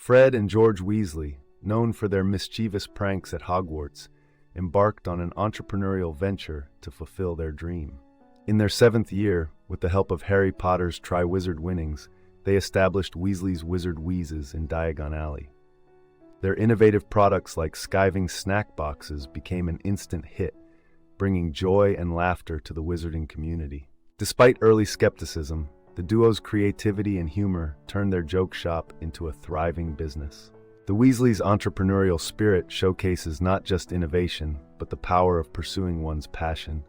Fred and George Weasley, known for their mischievous pranks at Hogwarts, embarked on an entrepreneurial venture to fulfill their dream. In their 7th year, with the help of Harry Potter's Triwizard Winnings, they established Weasley's Wizard Wheezes in Diagon Alley. Their innovative products like skiving snack boxes became an instant hit, bringing joy and laughter to the wizarding community. Despite early skepticism, the duo's creativity and humor turned their joke shop into a thriving business. The Weasleys' entrepreneurial spirit showcases not just innovation, but the power of pursuing one's passion.